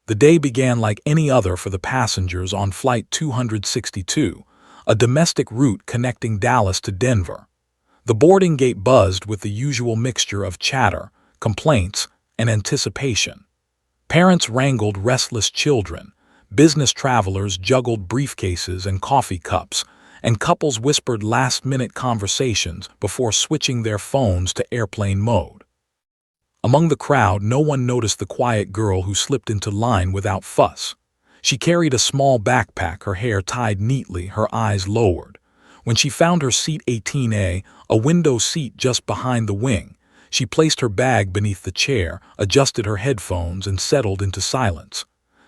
The day began like any other for the passengers on Flight 262, a domestic route connecting Dallas to Denver. The boarding gate buzzed with the usual mixture of chatter, complaints, and anticipation. Parents wrangled restless children, business travelers juggled briefcases and coffee cups, and couples whispered last-minute conversations before switching their phones to airplane mode. Among the crowd, no one noticed the quiet girl who slipped into line without fuss. She carried a small backpack, her hair tied neatly, her eyes lowered. When she found her seat 18A, a window seat just behind the wing, she placed her bag beneath the chair, adjusted her headphones, and settled into silence.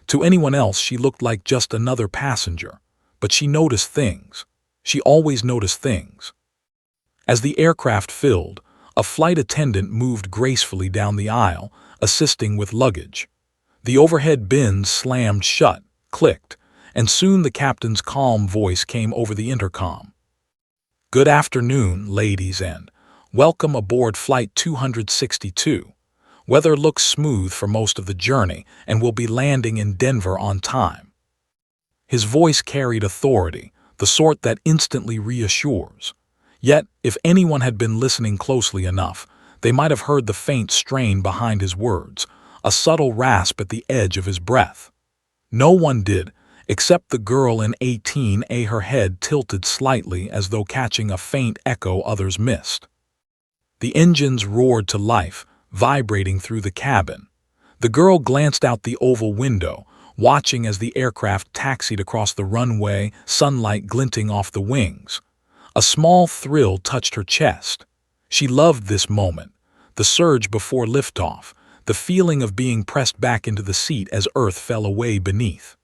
To anyone else, she looked like just another passenger. But she noticed things. She always noticed things. As the aircraft filled, a flight attendant moved gracefully down the aisle, assisting with luggage. The overhead bins slammed shut, clicked, and soon the captain's calm voice came over the intercom. "Good afternoon, ladies, and welcome aboard Flight 262. Weather looks smooth for most of the journey, and we'll be landing in Denver on time." His voice carried authority, the sort that instantly reassures. Yet, if anyone had been listening closely enough, they might have heard the faint strain behind his words, a subtle rasp at the edge of his breath. No one did, except the girl in 18A, her head tilted slightly as though catching a faint echo others missed. The engines roared to life, vibrating through the cabin. The girl glanced out the oval window, watching as the aircraft taxied across the runway, sunlight glinting off the wings. A small thrill touched her chest. She loved this moment, the surge before liftoff, the feeling of being pressed back into the seat as Earth fell away beneath.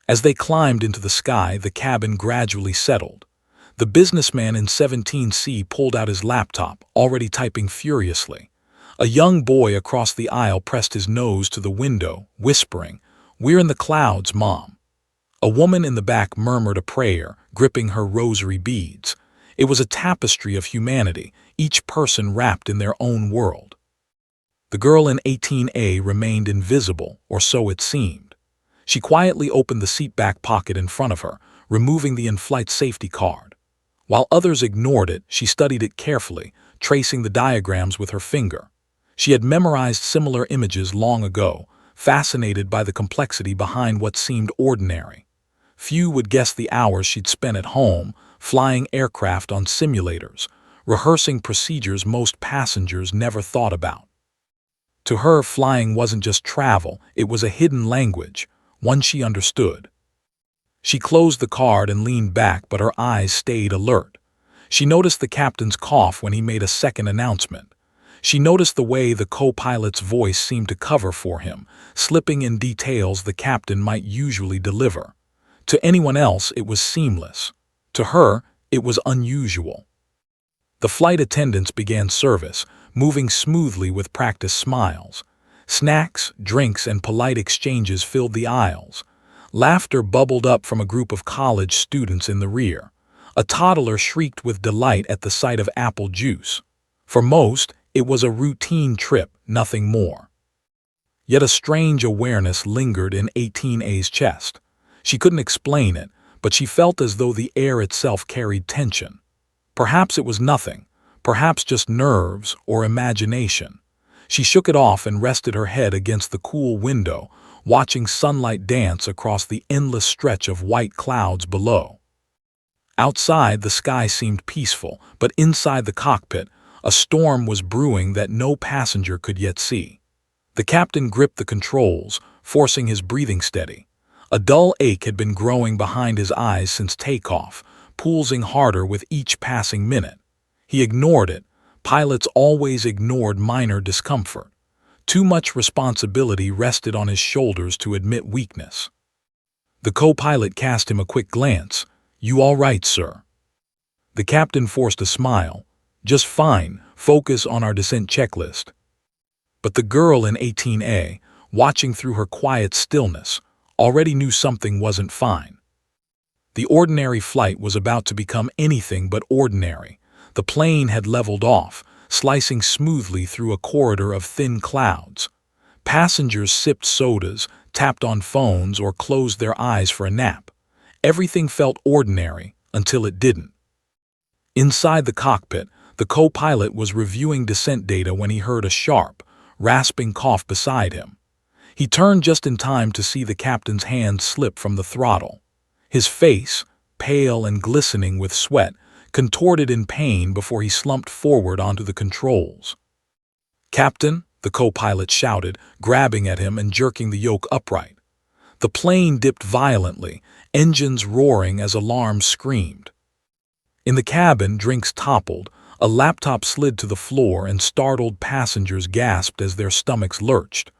As they climbed into the sky, the cabin gradually settled. The businessman in 17C pulled out his laptop, already typing furiously. A young boy across the aisle pressed his nose to the window, whispering, "We're in the clouds, Mom." A woman in the back murmured a prayer, gripping her rosary beads. It was a tapestry of humanity, each person wrapped in their own world. The girl in 18A remained invisible, or so it seemed. She quietly opened the seat back pocket in front of her, removing the in-flight safety card. While others ignored it, she studied it carefully, tracing the diagrams with her finger. She had memorized similar images long ago, fascinated by the complexity behind what seemed ordinary. Few would guess the hours she'd spent at home, flying aircraft on simulators, rehearsing procedures most passengers never thought about. To her, flying wasn't just travel, it was a hidden language, one she understood. She closed the card and leaned back, but her eyes stayed alert. She noticed the captain's cough when he made a second announcement. She noticed the way the co-pilot's voice seemed to cover for him, slipping in details the captain might usually deliver. To anyone else, it was seamless. To her, it was unusual. The flight attendants began service, moving smoothly with practiced smiles. Snacks, drinks, and polite exchanges filled the aisles. Laughter bubbled up from a group of college students in the rear. A toddler shrieked with delight at the sight of apple juice. For most, it was a routine trip, nothing more. Yet a strange awareness lingered in 18A's chest. She couldn't explain it, but she felt as though the air itself carried tension. Perhaps it was nothing, perhaps just nerves or imagination. She shook it off and rested her head against the cool window, watching sunlight dance across the endless stretch of white clouds below. Outside, the sky seemed peaceful, but inside the cockpit, a storm was brewing that no passenger could yet see. The captain gripped the controls, forcing his breathing steady. A dull ache had been growing behind his eyes since takeoff, pulsing harder with each passing minute. He ignored it. Pilots always ignored minor discomfort. Too much responsibility rested on his shoulders to admit weakness. The co-pilot cast him a quick glance. "You all right, sir?" The captain forced a smile. "Just fine, focus on our descent checklist." But the girl in 18A, watching through her quiet stillness, already knew something wasn't fine. The ordinary flight was about to become anything but ordinary. The plane had leveled off, slicing smoothly through a corridor of thin clouds. Passengers sipped sodas, tapped on phones, or closed their eyes for a nap. Everything felt ordinary until it didn't. Inside the cockpit, the co-pilot was reviewing descent data when he heard a sharp, rasping cough beside him. He turned just in time to see the captain's hand slip from the throttle. His face, pale and glistening with sweat, contorted in pain before he slumped forward onto the controls. "Captain," the co-pilot shouted, grabbing at him and jerking the yoke upright. The plane dipped violently, engines roaring as alarms screamed. In the cabin, drinks toppled, a laptop slid to the floor, and startled passengers gasped as their stomachs lurched.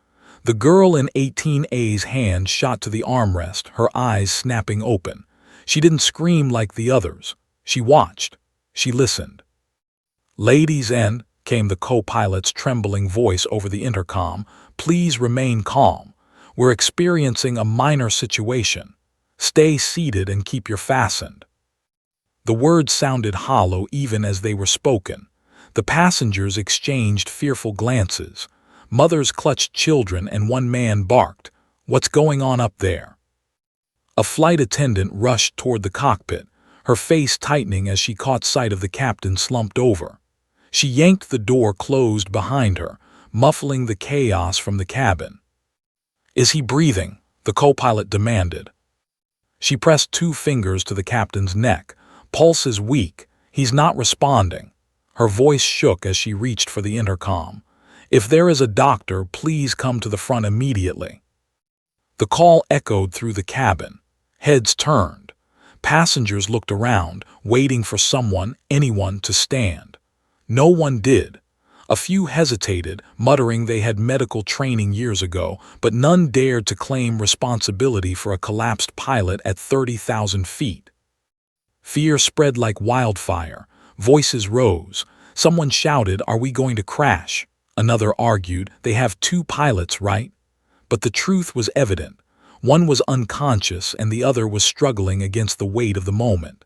The girl in 18A's hand shot to the armrest, her eyes snapping open. She didn't scream like the others. She watched. She listened. "Ladies and," came the co-pilot's trembling voice over the intercom, "please remain calm. We're experiencing a minor situation. Stay seated and keep your fastened." The words sounded hollow even as they were spoken. The passengers exchanged fearful glances. Mothers clutched children and one man barked, "What's going on up there?" A flight attendant rushed toward the cockpit, her face tightening as she caught sight of the captain slumped over. She yanked the door closed behind her, muffling the chaos from the cabin. "Is he breathing?" the co-pilot demanded. She pressed 2 fingers to the captain's neck. "Pulse is weak. He's not responding." Her voice shook as she reached for the intercom. "If there is a doctor, please come to the front immediately." The call echoed through the cabin. Heads turned. Passengers looked around, waiting for someone, anyone, to stand. No one did. A few hesitated, muttering they had medical training years ago, but none dared to claim responsibility for a collapsed pilot at 30,000 feet. Fear spread like wildfire. Voices rose. Someone shouted, "Are we going to crash?" Another argued, "They have 2 pilots, right?" But the truth was evident. One was unconscious and the other was struggling against the weight of the moment.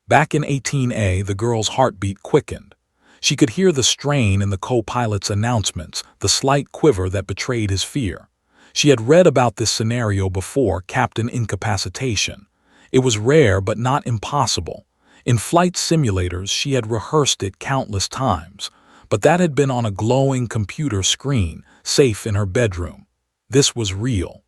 Back in 18A, the girl's heartbeat quickened. She could hear the strain in the co-pilot's announcements, the slight quiver that betrayed his fear. She had read about this scenario before, captain incapacitation. It was rare but not impossible. In flight simulators, she had rehearsed it countless times, but that had been on a glowing computer screen, safe in her bedroom. This was real.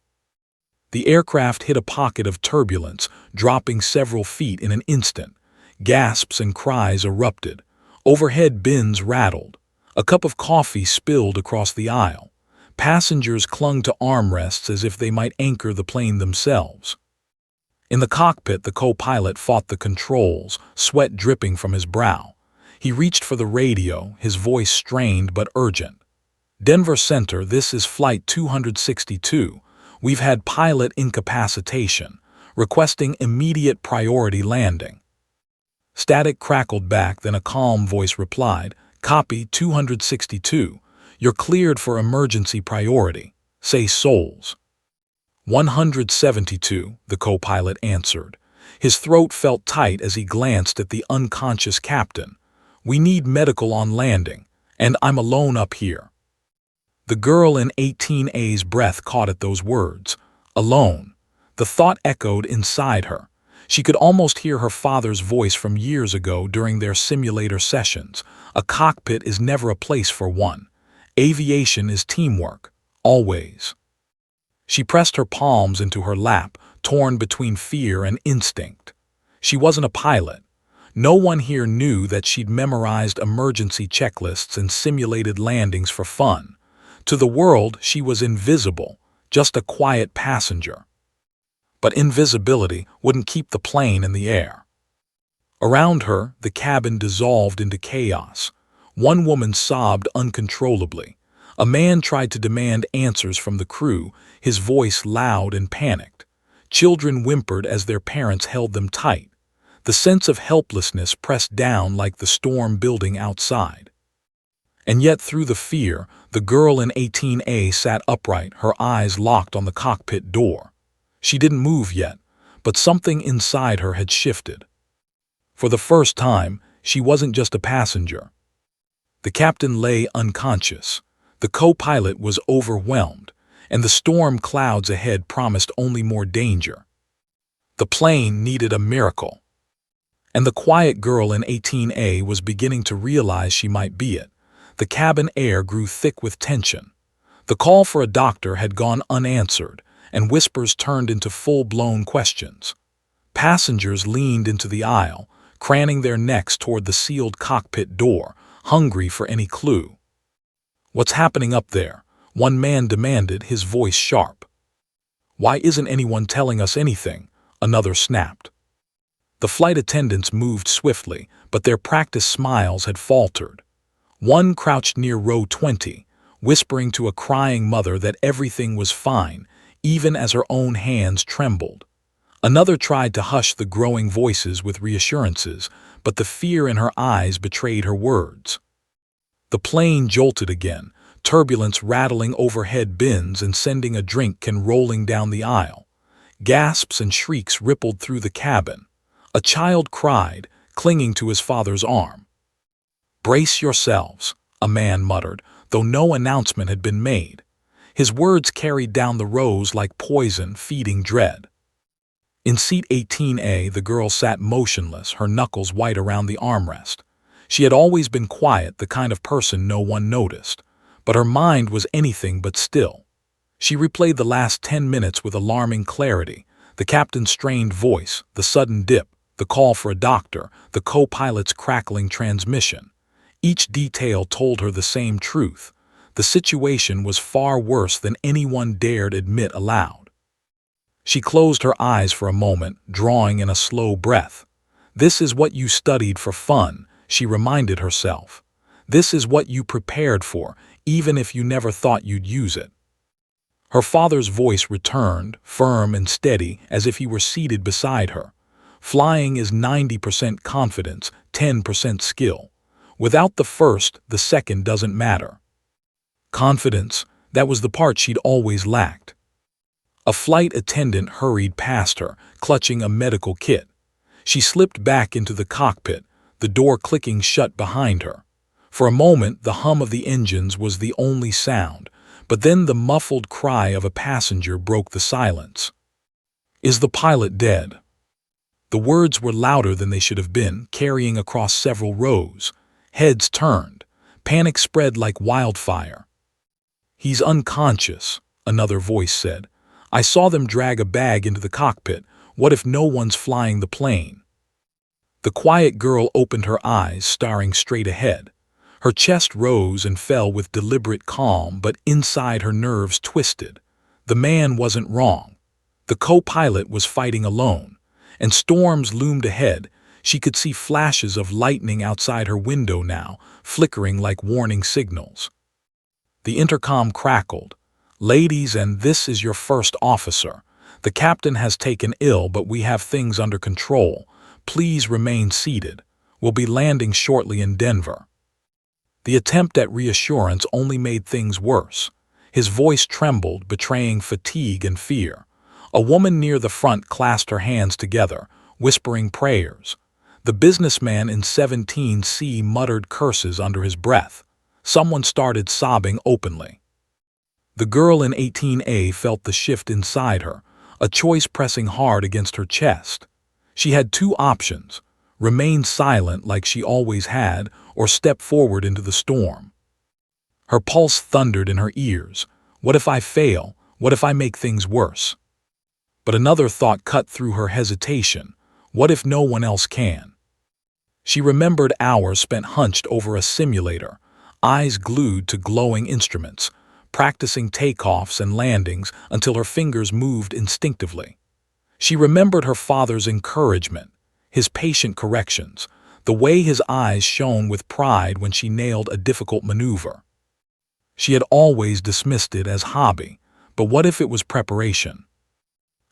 The aircraft hit a pocket of turbulence, dropping several feet in an instant. Gasps and cries erupted. Overhead bins rattled. A cup of coffee spilled across the aisle. Passengers clung to armrests as if they might anchor the plane themselves. In the cockpit, the co-pilot fought the controls, sweat dripping from his brow. He reached for the radio, his voice strained but urgent. "Denver Center, this is Flight 262. We've had pilot incapacitation, requesting immediate priority landing." Static crackled back, then a calm voice replied, "Copy 262. You're cleared for emergency priority. Say souls." 172, the co-pilot answered. His throat felt tight as he glanced at the unconscious captain. "We need medical on landing, and I'm alone up here." The girl in 18A's breath caught at those words. Alone. The thought echoed inside her. She could almost hear her father's voice from years ago during their simulator sessions. A cockpit is never a place for one. Aviation is teamwork. Always. She pressed her palms into her lap, torn between fear and instinct. She wasn't a pilot. No one here knew that she'd memorized emergency checklists and simulated landings for fun. To the world, she was invisible, just a quiet passenger. But invisibility wouldn't keep the plane in the air. Around her, the cabin dissolved into chaos. One woman sobbed uncontrollably. A man tried to demand answers from the crew, his voice loud and panicked. Children whimpered as their parents held them tight. The sense of helplessness pressed down like the storm building outside. And yet through the fear, the girl in 18A sat upright, her eyes locked on the cockpit door. She didn't move yet, but something inside her had shifted. For the first time, she wasn't just a passenger. The captain lay unconscious. The co-pilot was overwhelmed. and the storm clouds ahead promised only more danger. The plane needed a miracle. And the quiet girl in 18A was beginning to realize she might be it. The cabin air grew thick with tension. The call for a doctor had gone unanswered, and whispers turned into full-blown questions. Passengers leaned into the aisle, craning their necks toward the sealed cockpit door, hungry for any clue. "What's happening up there?" one man demanded, his voice sharp. "Why isn't anyone telling us anything?" another snapped. The flight attendants moved swiftly, but their practiced smiles had faltered. One crouched near row 20, whispering to a crying mother that everything was fine, even as her own hands trembled. Another tried to hush the growing voices with reassurances, but the fear in her eyes betrayed her words. The plane jolted again, turbulence rattling overhead bins and sending a drink can rolling down the aisle. Gasps and shrieks rippled through the cabin. A child cried, clinging to his father's arm. "Brace yourselves," a man muttered, though no announcement had been made. His words carried down the rows like poison, feeding dread. In seat 18A, the girl sat motionless, her knuckles white around the armrest. She had always been quiet, the kind of person no one noticed, but her mind was anything but still. She replayed the last 10 minutes with alarming clarity, the captain's strained voice, the sudden dip, the call for a doctor, the co-pilot's crackling transmission. Each detail told her the same truth. The situation was far worse than anyone dared admit aloud. She closed her eyes for a moment, drawing in a slow breath. "This is what you studied for fun," she reminded herself. "This is what you prepared for, even if you never thought you'd use it." Her father's voice returned, firm and steady, as if he were seated beside her. "Flying is 90% confidence, 10% skill. Without the first, the second doesn't matter." Confidence, that was the part she'd always lacked. A flight attendant hurried past her, clutching a medical kit. She slipped back into the cockpit, the door clicking shut behind her. For a moment, the hum of the engines was the only sound, but then the muffled cry of a passenger broke the silence. "Is the pilot dead?" The words were louder than they should have been, carrying across several rows. Heads turned. Panic spread like wildfire. "He's unconscious," another voice said. "I saw them drag a bag into the cockpit. What if no one's flying the plane?" The quiet girl opened her eyes, staring straight ahead. Her chest rose and fell with deliberate calm, but inside her nerves twisted. The man wasn't wrong. The co-pilot was fighting alone, and storms loomed ahead. She could see flashes of lightning outside her window now, flickering like warning signals. The intercom crackled. "Ladies, and this is your first officer. The captain has taken ill, but we have things under control. Please remain seated. We'll be landing shortly in Denver." The attempt at reassurance only made things worse. His voice trembled, betraying fatigue and fear. A woman near the front clasped her hands together, whispering prayers. The businessman in 17C muttered curses under his breath. Someone started sobbing openly. The girl in 18A felt the shift inside her, a choice pressing hard against her chest. She had two options: remain silent like she always had, or step forward into the storm. Her pulse thundered in her ears. What if I fail? What if I make things worse? But another thought cut through her hesitation. What if no one else can? She remembered hours spent hunched over a simulator, eyes glued to glowing instruments, practicing takeoffs and landings until her fingers moved instinctively. She remembered her father's encouragement, his patient corrections, the way his eyes shone with pride when she nailed a difficult maneuver. She had always dismissed it as hobby, but what if it was preparation?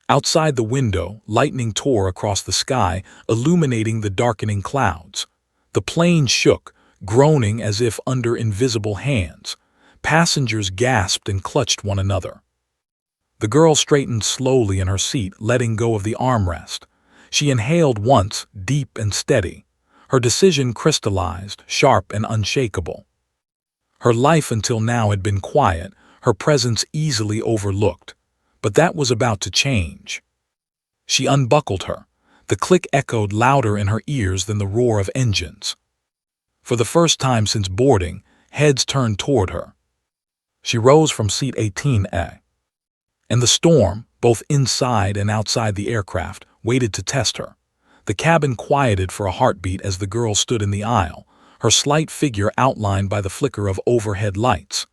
Outside the window, lightning tore across the sky, illuminating the darkening clouds. The plane shook, groaning as if under invisible hands. Passengers gasped and clutched one another. The girl straightened slowly in her seat, letting go of the armrest. She inhaled once, deep and steady. Her decision crystallized, sharp and unshakable. Her life until now had been quiet, her presence easily overlooked. But that was about to change. She unbuckled her. The click echoed louder in her ears than the roar of engines. For the first time since boarding, heads turned toward her. She rose from seat 18A. And the storm, both inside and outside the aircraft, waited to test her. The cabin quieted for a heartbeat as the girl stood in the aisle, her slight figure outlined by the flicker of overhead lights.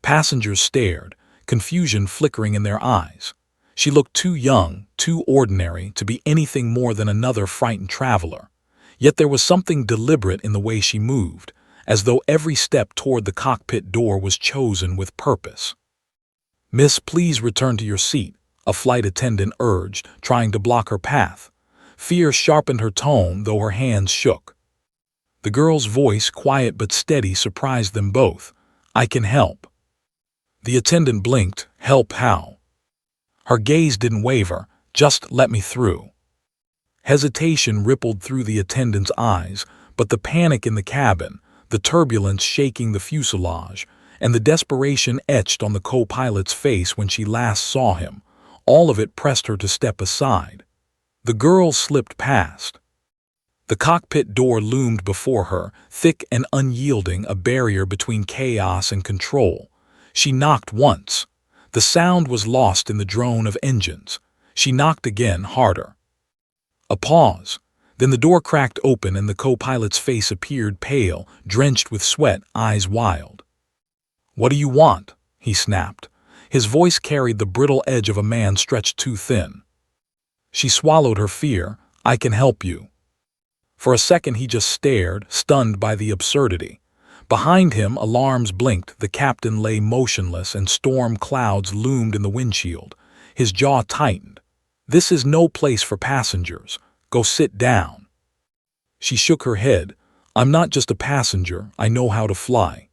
Passengers stared, confusion flickering in their eyes. She looked too young, too ordinary, to be anything more than another frightened traveler. Yet there was something deliberate in the way she moved, as though every step toward the cockpit door was chosen with purpose. "Miss, please return to your seat," a flight attendant urged, trying to block her path. Fear sharpened her tone, though her hands shook. The girl's voice, quiet but steady, surprised them both. "I can help." The attendant blinked. "Help how?" Her gaze didn't waver. "Just let me through." Hesitation rippled through the attendant's eyes, but the panic in the cabin, the turbulence shaking the fuselage, and the desperation etched on the co-pilot's face when she last saw him, all of it pressed her to step aside. The girl slipped past. The cockpit door loomed before her, thick and unyielding, a barrier between chaos and control. She knocked once. The sound was lost in the drone of engines. She knocked again, harder. A pause. Then the door cracked open and the co-pilot's face appeared, pale, drenched with sweat, eyes wild. "What do you want?" he snapped. His voice carried the brittle edge of a man stretched too thin. She swallowed her fear. "I can help you." For a second he just stared, stunned by the absurdity. Behind him, alarms blinked, the captain lay motionless and storm clouds loomed in the windshield. His jaw tightened. "This is no place for passengers. Go sit down." She shook her head. "I'm not just a passenger, I know how to fly."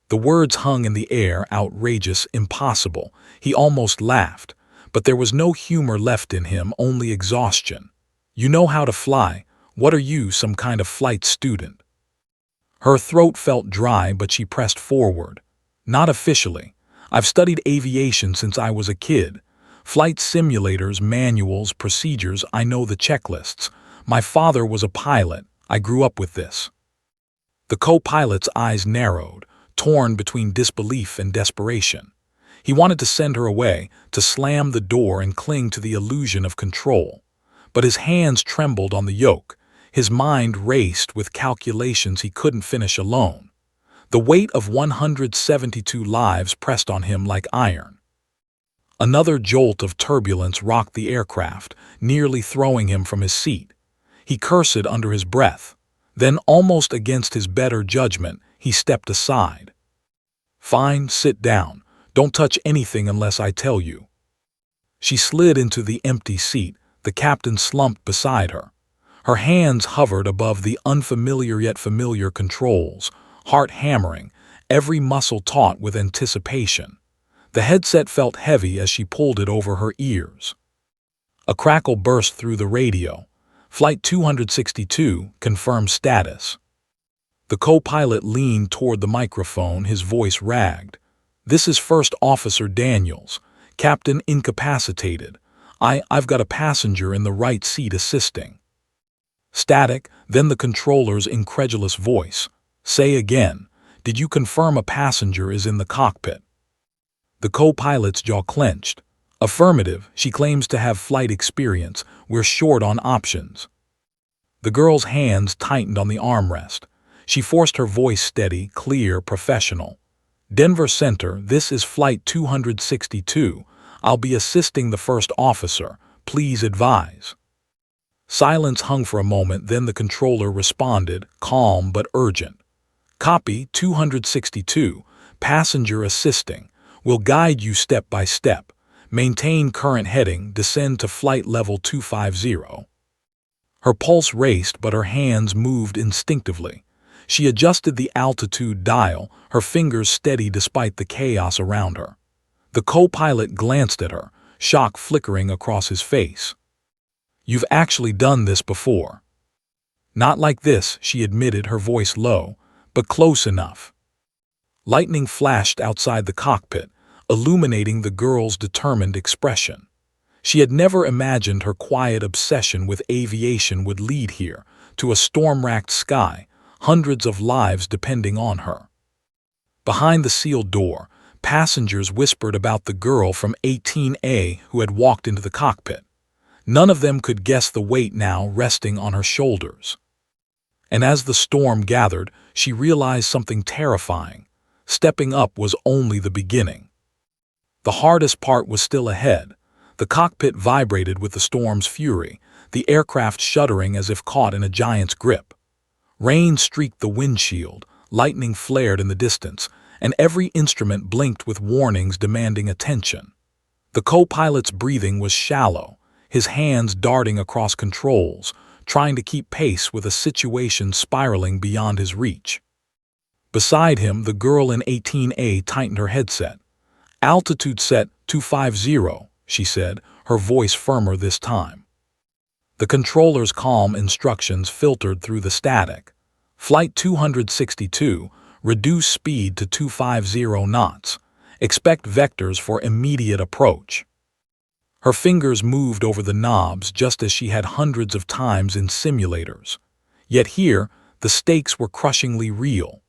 The words hung in the air, outrageous, impossible. He almost laughed, but there was no humor left in him, only exhaustion. "You know how to fly? What are you, some kind of flight student?" Her throat felt dry, but she pressed forward. "Not officially. I've studied aviation since I was a kid. Flight simulators, manuals, procedures, I know the checklists. My father was a pilot. I grew up with this." The co-pilot's eyes narrowed, torn between disbelief and desperation. He wanted to send her away, to slam the door and cling to the illusion of control. But his hands trembled on the yoke. His mind raced with calculations he couldn't finish alone. The weight of 172 lives pressed on him like iron. Another jolt of turbulence rocked the aircraft, nearly throwing him from his seat. He cursed under his breath. Then, almost against his better judgment, he stepped aside. "Fine, sit down. Don't touch anything unless I tell you." She slid into the empty seat. The captain slumped beside her. Her hands hovered above the unfamiliar yet familiar controls, heart hammering, every muscle taut with anticipation. The headset felt heavy as she pulled it over her ears. A crackle burst through the radio. "Flight 262, confirmed status." The co-pilot leaned toward the microphone, his voice ragged. "This is First Officer Daniels. Captain incapacitated. I've got a passenger in the right seat assisting." Static, then the controller's incredulous voice. "Say again, did you confirm a passenger is in the cockpit?" The co-pilot's jaw clenched. "Affirmative, she claims to have flight experience. We're short on options." The girl's hands tightened on the armrest. She forced her voice steady, clear, professional. "Denver Center, this is Flight 262. I'll be assisting the first officer. Please advise." Silence hung for a moment, then the controller responded, calm but urgent. "Copy, 262. Passenger assisting. Will guide you step by step. Maintain current heading, descend to flight level 250. Her pulse raced, but her hands moved instinctively. She adjusted the altitude dial, her fingers steady despite the chaos around her. The co-pilot glanced at her, shock flickering across his face. "You've actually done this before." "Not like this," she admitted, her voice low, "but close enough." Lightning flashed outside the cockpit. illuminating the girl's determined expression. She had never imagined her quiet obsession with aviation would lead here, to a storm-racked sky, hundreds of lives depending on her. Behind the sealed door, passengers whispered about the girl from 18A who had walked into the cockpit. None of them could guess the weight now resting on her shoulders. And as the storm gathered, she realized something terrifying. Stepping up was only the beginning. The hardest part was still ahead. The cockpit vibrated with the storm's fury, the aircraft shuddering as if caught in a giant's grip. Rain streaked the windshield, lightning flared in the distance, and every instrument blinked with warnings demanding attention. The co-pilot's breathing was shallow, his hands darting across controls, trying to keep pace with a situation spiraling beyond his reach. Beside him, the girl in 18A tightened her headset. "Altitude set 250, she said, her voice firmer this time. The controller's calm instructions filtered through the static. Flight 262, reduce speed to 250 knots. Expect vectors for immediate approach. Her fingers moved over the knobs just as she had hundreds of times in simulators. Yet here, the stakes were crushingly real.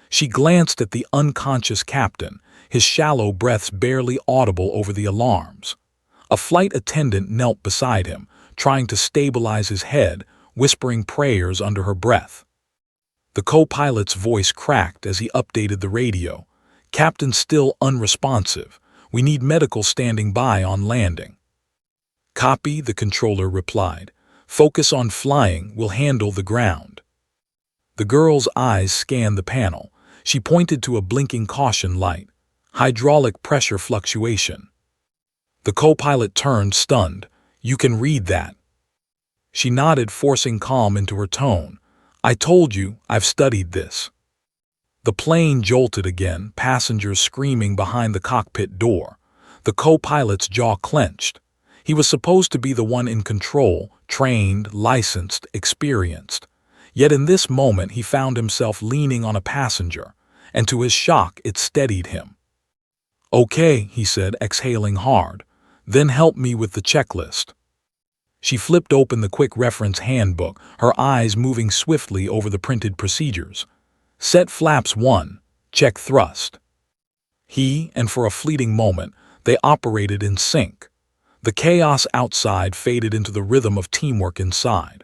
She glanced at the unconscious captain, his shallow breaths barely audible over the alarms. A flight attendant knelt beside him, trying to stabilize his head, whispering prayers under her breath. The co-pilot's voice cracked as he updated the radio. "Captain still unresponsive. We need medical standing by on landing." "Copy," the controller replied. "Focus on flying, we'll handle the ground." The girl's eyes scanned the panel. She pointed to a blinking caution light. "Hydraulic pressure fluctuation." The co-pilot turned, stunned. "You can read that." She nodded, forcing calm into her tone. "I told you, I've studied this." The plane jolted again, passengers screaming behind the cockpit door. The co-pilot's jaw clenched. He was supposed to be the one in control, trained, licensed, experienced. Yet in this moment he found himself leaning on a passenger, and to his shock it steadied him. "Okay," he said, exhaling hard. "Then help me with the checklist." She flipped open the quick reference handbook, her eyes moving swiftly over the printed procedures. "Set flaps 1, check thrust." And for a fleeting moment, they operated in sync. The chaos outside faded into the rhythm of teamwork inside.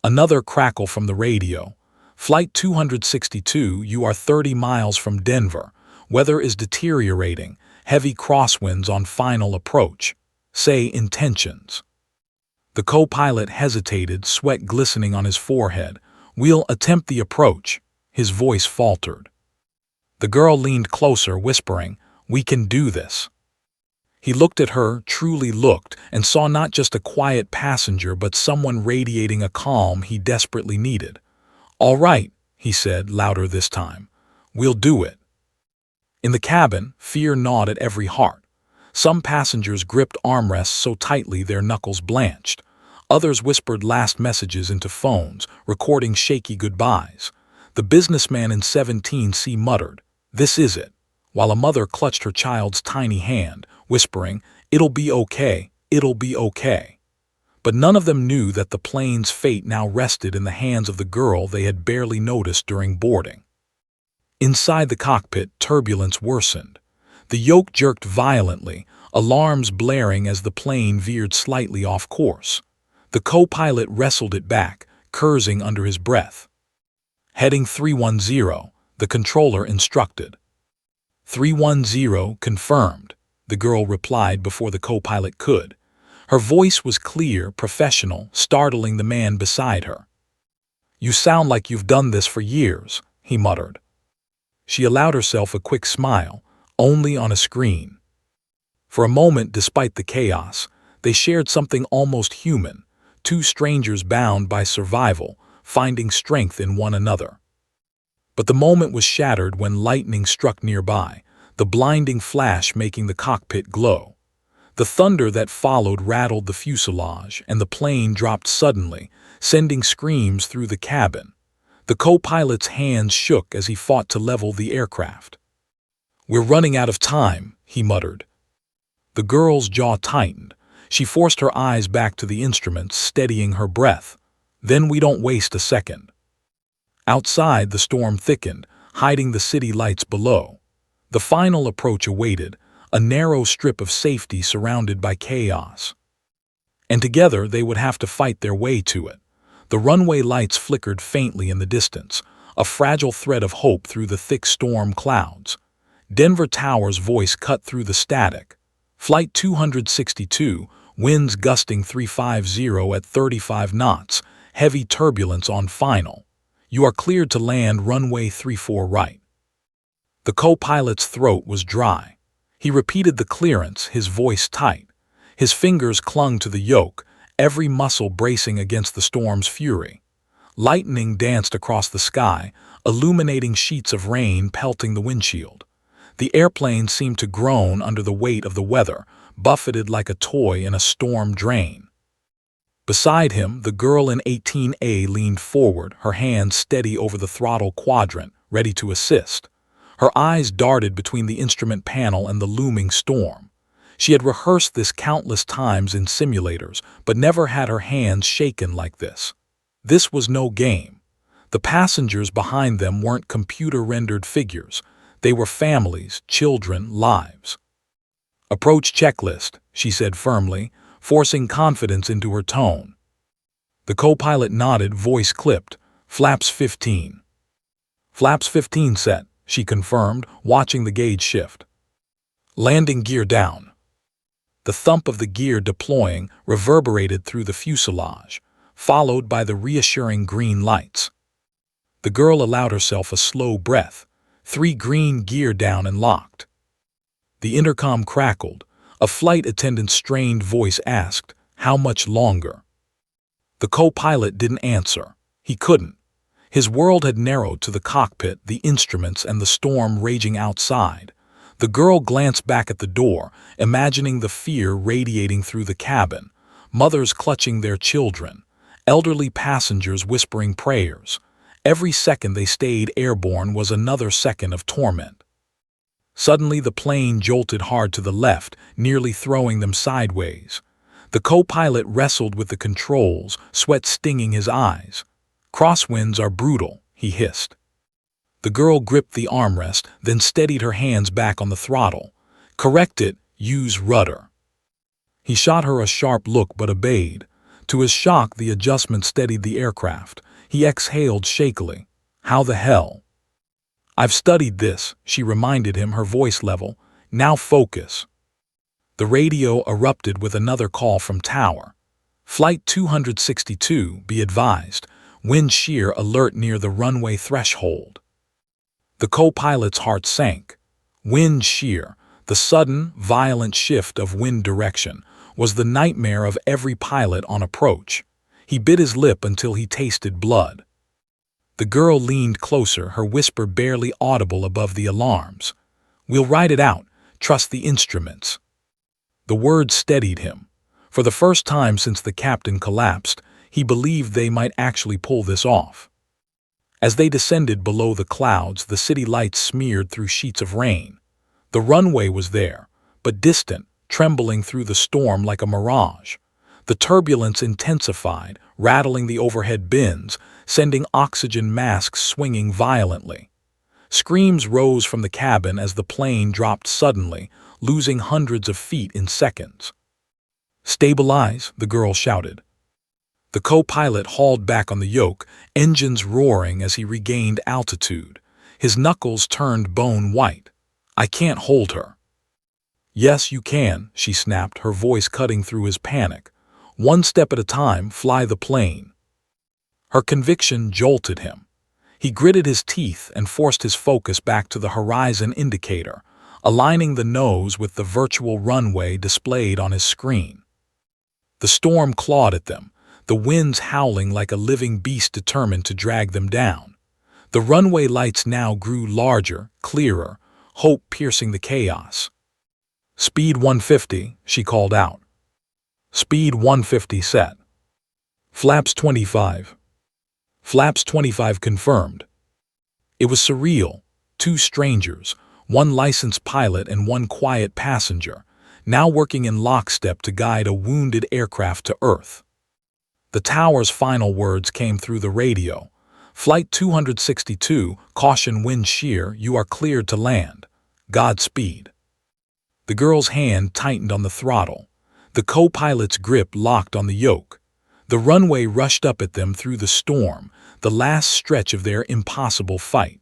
Another crackle from the radio. "Flight 262, you are 30 miles from Denver. Weather is deteriorating, heavy crosswinds on final approach. Say intentions." The co-pilot hesitated, sweat glistening on his forehead. "We'll attempt the approach." His voice faltered. The girl leaned closer, whispering, "We can do this." He looked at her, truly looked, and saw not just a quiet passenger but someone radiating a calm he desperately needed. "All right," he said, louder this time. "We'll do it." In the cabin, fear gnawed at every heart. Some passengers gripped armrests so tightly their knuckles blanched. Others whispered last messages into phones, recording shaky goodbyes. The businessman in 17C muttered, "This is it," while a mother clutched her child's tiny hand, whispering, "It'll be okay, it'll be okay." But none of them knew that the plane's fate now rested in the hands of the girl they had barely noticed during boarding. Inside the cockpit, turbulence worsened. The yoke jerked violently, alarms blaring as the plane veered slightly off course. The co-pilot wrestled it back, cursing under his breath. "Heading 310, the controller instructed. 310 confirmed, the girl replied before the co-pilot could. Her voice was clear, professional, startling the man beside her. "You sound like you've done this for years," he muttered. She allowed herself a quick smile, only on a screen. For a moment, despite the chaos, they shared something almost human, two strangers bound by survival, finding strength in one another. But the moment was shattered when lightning struck nearby, the blinding flash making the cockpit glow. The thunder that followed rattled the fuselage, and the plane dropped suddenly, sending screams through the cabin. The co-pilot's hands shook as he fought to level the aircraft. "We're running out of time," he muttered. The girl's jaw tightened. She forced her eyes back to the instruments, steadying her breath. "Then we don't waste a second." Outside, the storm thickened, hiding the city lights below. The final approach awaited, a narrow strip of safety surrounded by chaos. And together they would have to fight their way to it. The runway lights flickered faintly in the distance, a fragile thread of hope through the thick storm clouds. Denver Tower's voice cut through the static. "Flight 262, winds gusting 350 at 35 knots, heavy turbulence on final. You are cleared to land runway 34 right." The co-pilot's throat was dry. He repeated the clearance, his voice tight. His fingers clung to the yoke, every muscle bracing against the storm's fury. Lightning danced across the sky, illuminating sheets of rain pelting the windshield. The airplane seemed to groan under the weight of the weather, buffeted like a toy in a storm drain. Beside him, the girl in 18A leaned forward, her hands steady over the throttle quadrant, ready to assist. Her eyes darted between the instrument panel and the looming storm. She had rehearsed this countless times in simulators, but never had her hands shaken like this. This was no game. The passengers behind them weren't computer-rendered figures. They were families, children, lives. "Approach checklist," she said firmly, forcing confidence into her tone. The co-pilot nodded, voice clipped. "Flaps 15. "Flaps 15 set," she confirmed, watching the gauge shift. "Landing gear down." The thump of the gear deploying reverberated through the fuselage, followed by the reassuring green lights. The girl allowed herself a slow breath. 3 green, gear down and locked. The intercom crackled. A flight attendant's strained voice asked, "How much longer?" The co-pilot didn't answer. He couldn't. His world had narrowed to the cockpit, the instruments, and the storm raging outside. The girl glanced back at the door, imagining the fear radiating through the cabin, mothers clutching their children, elderly passengers whispering prayers. Every second they stayed airborne was another second of torment. Suddenly the plane jolted hard to the left, nearly throwing them sideways. The co-pilot wrestled with the controls, sweat stinging his eyes. "Crosswinds are brutal," he hissed. The girl gripped the armrest, then steadied her hands back on the throttle. "Correct it, use rudder." He shot her a sharp look but obeyed. To his shock, the adjustment steadied the aircraft. He exhaled shakily. "How the hell?" "I've studied this," she reminded him, her voice level. "Now focus." The radio erupted with another call from Tower. "Flight 262, be advised. Wind shear alert near the runway threshold." The co-pilot's heart sank. Wind shear, the sudden, violent shift of wind direction, was the nightmare of every pilot on approach. He bit his lip until he tasted blood. The girl leaned closer, her whisper barely audible above the alarms. "We'll ride it out. Trust the instruments." The words steadied him. For the first time since the captain collapsed, he believed they might actually pull this off. As they descended below the clouds, the city lights smeared through sheets of rain. The runway was there, but distant, trembling through the storm like a mirage. The turbulence intensified, rattling the overhead bins, sending oxygen masks swinging violently. Screams rose from the cabin as the plane dropped suddenly, losing hundreds of feet in seconds. "Stabilize," the girl shouted. The co-pilot hauled back on the yoke, engines roaring as he regained altitude. His knuckles turned bone white. "I can't hold her." "Yes, you can," she snapped, her voice cutting through his panic. "One step at a time, fly the plane." Her conviction jolted him. He gritted his teeth and forced his focus back to the horizon indicator, aligning the nose with the virtual runway displayed on his screen. The storm clawed at them, the winds howling like a living beast determined to drag them down. The runway lights now grew larger, clearer, hope piercing the chaos. "Speed 150, she called out. "Speed 150 set." "Flaps 25. "Flaps 25 confirmed." It was surreal. 2 strangers, one licensed pilot and one quiet passenger, now working in lockstep to guide a wounded aircraft to Earth. The tower's final words came through the radio. Flight 262, caution wind shear, you are cleared to land. Godspeed. The girl's hand tightened on the throttle. The co-pilot's grip locked on the yoke. The runway rushed up at them through the storm, the last stretch of their impossible fight.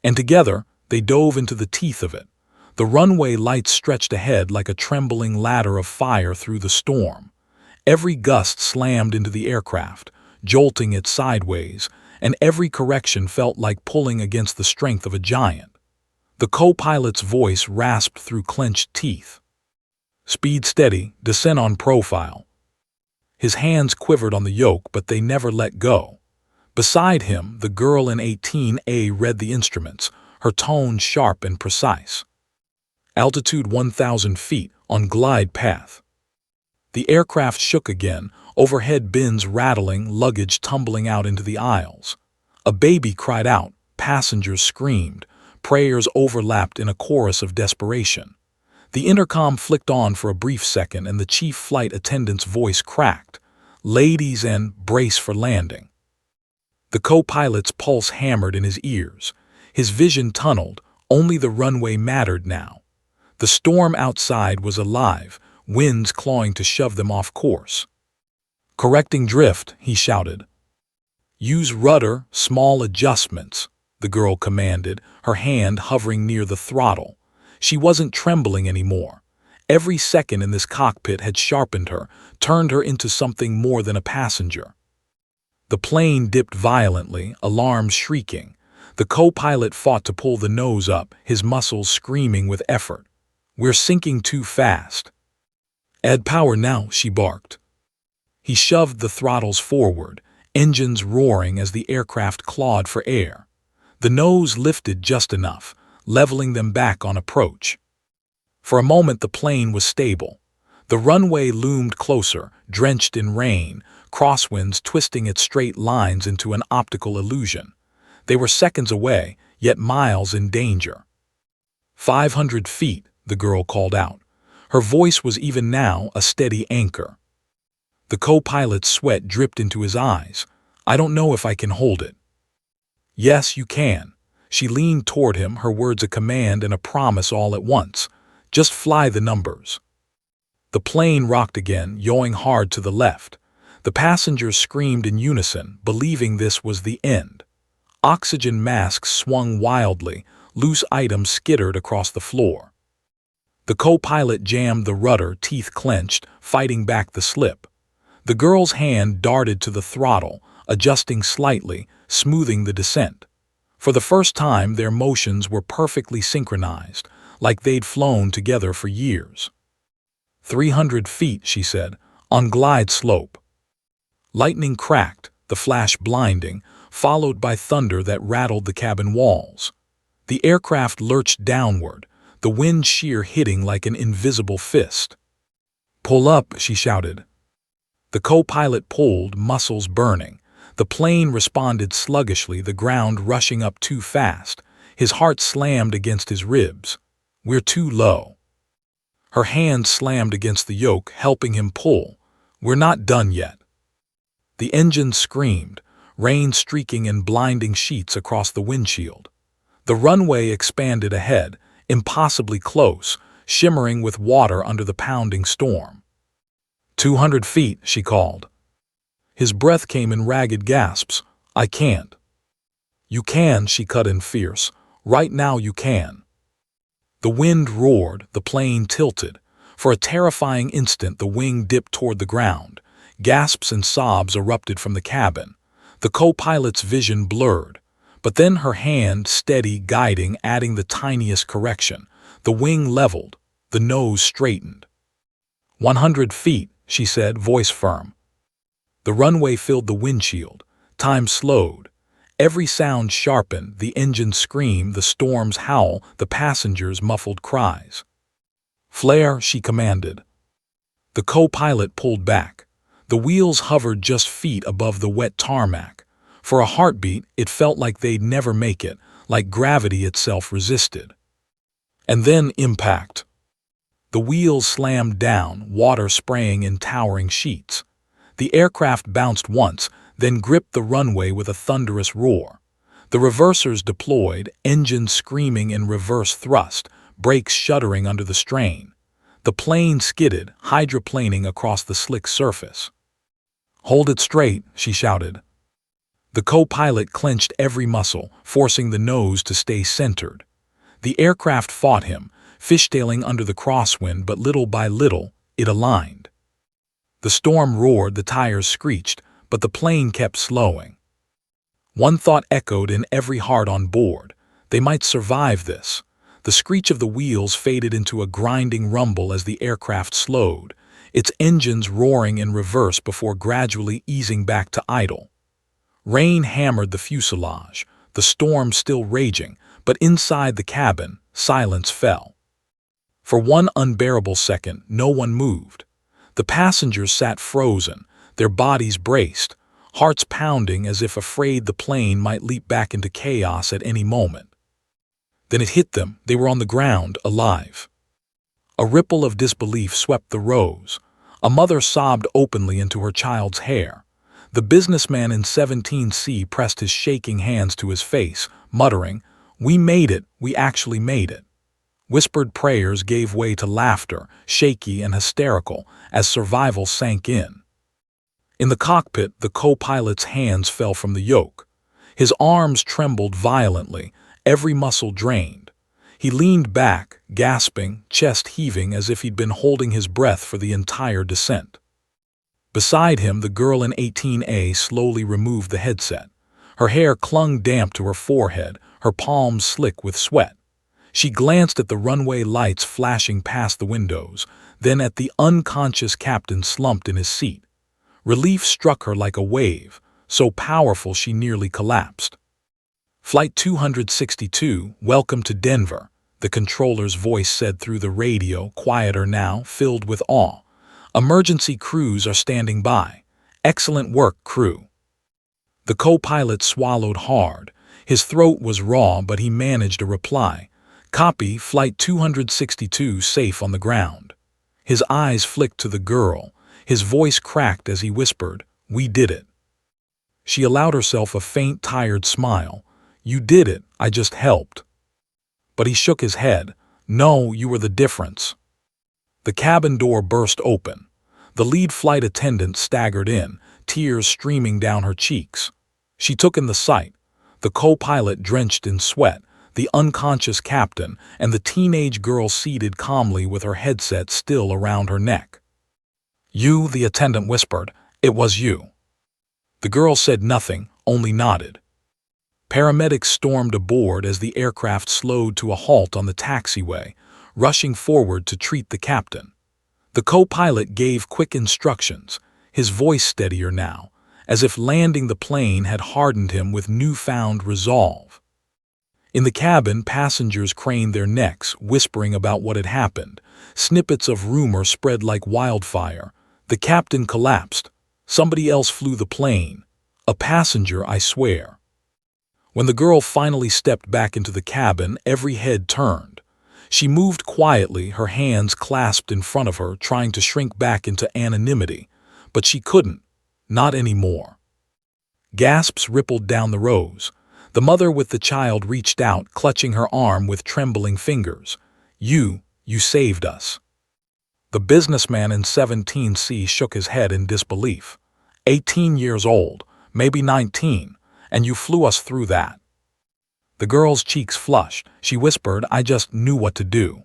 And together, they dove into the teeth of it. The runway lights stretched ahead like a trembling ladder of fire through the storm. Every gust slammed into the aircraft, jolting it sideways, and every correction felt like pulling against the strength of a giant. The co-pilot's voice rasped through clenched teeth. Speed steady, descent on profile. His hands quivered on the yoke, but they never let go. Beside him, the girl in 18A read the instruments, her tone sharp and precise. Altitude 1,000 feet, on glide path. The aircraft shook again, overhead bins rattling, luggage tumbling out into the aisles. A baby cried out, passengers screamed, prayers overlapped in a chorus of desperation. The intercom flicked on for a brief second and the chief flight attendant's voice cracked. Ladies and brace for landing. The co-pilot's pulse hammered in his ears. His vision tunneled, only the runway mattered now. The storm outside was alive, winds clawing to shove them off course. Correcting drift, he shouted. Use rudder, small adjustments, the girl commanded, her hand hovering near the throttle. She wasn't trembling anymore. Every second in this cockpit had sharpened her, turned her into something more than a passenger. The plane dipped violently, alarms shrieking. The co-pilot fought to pull the nose up, his muscles screaming with effort. We're sinking too fast. Add power now, she barked. He shoved the throttles forward, engines roaring as the aircraft clawed for air. The nose lifted just enough, leveling them back on approach. For a moment the plane was stable. The runway loomed closer, drenched in rain, crosswinds twisting its straight lines into an optical illusion. They were seconds away, yet miles in danger. 500 feet, the girl called out. Her voice was even now a steady anchor. The co-pilot's sweat dripped into his eyes. I don't know if I can hold it. Yes, you can. She leaned toward him, her words a command and a promise all at once. Just fly the numbers. The plane rocked again, yawing hard to the left. The passengers screamed in unison, believing this was the end. Oxygen masks swung wildly, loose items skittered across the floor. The co-pilot jammed the rudder, teeth clenched, fighting back the slip. The girl's hand darted to the throttle, adjusting slightly, smoothing the descent. For the first time, their motions were perfectly synchronized, like they'd flown together for years. 300 feet, she said, on glide slope. Lightning cracked, the flash blinding, followed by thunder that rattled the cabin walls. The aircraft lurched downward, the wind shear hitting like an invisible fist. Pull up, she shouted. The co-pilot pulled, muscles burning. The plane responded sluggishly, the ground rushing up too fast. His heart slammed against his ribs. We're too low. Her hand slammed against the yoke, helping him pull. We're not done yet. The engine screamed, rain streaking in blinding sheets across the windshield. The runway expanded ahead, impossibly close, shimmering with water under the pounding storm. 200 feet, she called. His breath came in ragged gasps. I can't. You can, she cut in fierce. Right now you can. The wind roared, the plane tilted. For a terrifying instant the wing dipped toward the ground. Gasps and sobs erupted from the cabin. The co-pilot's vision blurred. But then her hand, steady, guiding, adding the tiniest correction. The wing leveled, the nose straightened. 100 feet, she said, voice firm. The runway filled the windshield. Time slowed. Every sound sharpened, the engine scream, the storm's howl, the passengers' muffled cries. Flare, she commanded. The co-pilot pulled back. The wheels hovered just feet above the wet tarmac. For a heartbeat, it felt like they'd never make it, like gravity itself resisted. And then impact. The wheels slammed down, water spraying in towering sheets. The aircraft bounced once, then gripped the runway with a thunderous roar. The reversers deployed, engines screaming in reverse thrust, brakes shuddering under the strain. The plane skidded, hydroplaning across the slick surface. "Hold it straight," she shouted. The co-pilot clenched every muscle, forcing the nose to stay centered. The aircraft fought him, fishtailing under the crosswind, but little by little, it aligned. The storm roared, the tires screeched, but the plane kept slowing. One thought echoed in every heart on board: they might survive this. The screech of the wheels faded into a grinding rumble as the aircraft slowed, its engines roaring in reverse before gradually easing back to idle. Rain hammered the fuselage, the storm still raging, but inside the cabin, silence fell. For one unbearable second, no one moved. The passengers sat frozen, their bodies braced, hearts pounding as if afraid the plane might leap back into chaos at any moment. Then it hit them. They were on the ground, alive. A ripple of disbelief swept the rows. A mother sobbed openly into her child's hair. The businessman in 17C pressed his shaking hands to his face, muttering, "We made it, we actually made it." Whispered prayers gave way to laughter, shaky and hysterical, as survival sank in. In the cockpit, the co-pilot's hands fell from the yoke. His arms trembled violently, every muscle drained. He leaned back, gasping, chest heaving as if he'd been holding his breath for the entire descent. Beside him, the girl in 18A slowly removed the headset. Her hair clung damp to her forehead, her palms slick with sweat. She glanced at the runway lights flashing past the windows, then at the unconscious captain slumped in his seat. Relief struck her like a wave, so powerful she nearly collapsed. "Flight 262, welcome to Denver," the controller's voice said through the radio, quieter now, filled with awe. "Emergency crews are standing by. Excellent work, crew." The co-pilot swallowed hard. His throat was raw, but he managed a reply. "Copy, Flight 262 safe on the ground." His eyes flicked to the girl. His voice cracked as he whispered, "We did it." She allowed herself a faint, tired smile. "You did it, I just helped." But he shook his head. "No, you were the difference." The cabin door burst open. The lead flight attendant staggered in, tears streaming down her cheeks. She took in the sight: the co-pilot drenched in sweat, the unconscious captain, and the teenage girl seated calmly with her headset still around her neck. "You," the attendant whispered. "It was you." The girl said nothing, only nodded. Paramedics stormed aboard as the aircraft slowed to a halt on the taxiway, rushing forward to treat the captain. The co-pilot gave quick instructions, his voice steadier now, as if landing the plane had hardened him with newfound resolve. In the cabin, passengers craned their necks, whispering about what had happened. Snippets of rumor spread like wildfire. The captain collapsed. Somebody else flew the plane. A passenger, I swear. When the girl finally stepped back into the cabin, every head turned. She moved quietly, her hands clasped in front of her, trying to shrink back into anonymity. But she couldn't. Not anymore. Gasps rippled down the rows. The mother with the child reached out, clutching her arm with trembling fingers. You saved us." The businessman in 17C shook his head in disbelief. 18 years old, maybe 19, and you flew us through that." The girl's cheeks flushed. She whispered, "I just knew what to do."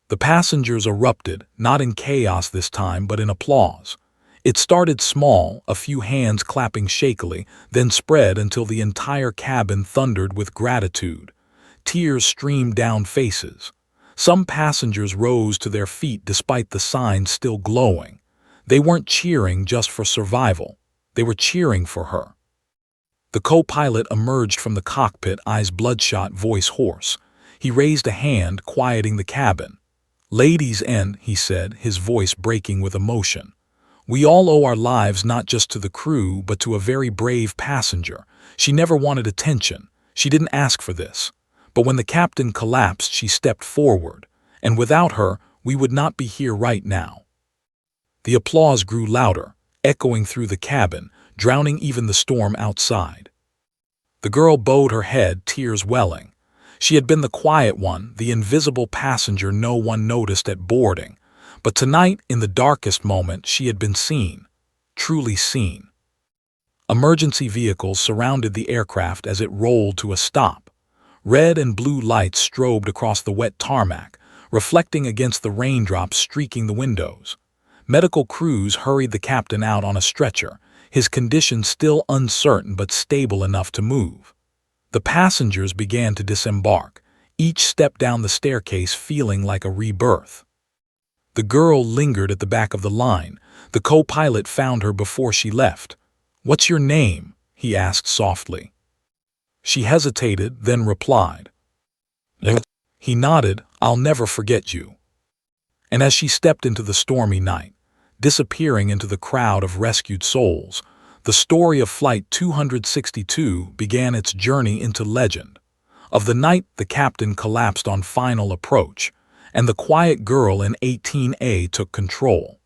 The passengers erupted, not in chaos this time, but in applause. It started small, a few hands clapping shakily, then spread until the entire cabin thundered with gratitude. Tears streamed down faces. Some passengers rose to their feet despite the signs still glowing. They weren't cheering just for survival. They were cheering for her. The co-pilot emerged from the cockpit, eyes bloodshot, voice hoarse. He raised a hand, quieting the cabin. "Ladies and," he said, his voice breaking with emotion, "we all owe our lives not just to the crew, but to a very brave passenger. She never wanted attention. She didn't ask for this. But when the captain collapsed, she stepped forward, and without her, we would not be here right now. The applause grew louder, echoing through the cabin, drowning even the storm outside. The girl bowed her head, tears welling. She had been the quiet one, the invisible passenger no one noticed at boarding. But tonight, in the darkest moment, she had been seen, truly seen. Emergency vehicles surrounded the aircraft as it rolled to a stop. Red and blue lights strobed across the wet tarmac, reflecting against the raindrops streaking the windows. Medical crews hurried the captain out on a stretcher, his condition still uncertain but stable enough to move. The passengers began to disembark, each step down the staircase feeling like a rebirth. The girl lingered at the back of the line. The co-pilot found her before she left. "What's your name?" he asked softly. She hesitated, then replied. He nodded, "I'll never forget you." And as she stepped into the stormy night, disappearing into the crowd of rescued souls, the story of Flight 262 began its journey into legend. Of the night the captain collapsed on final approach, and the quiet girl in 18A took control.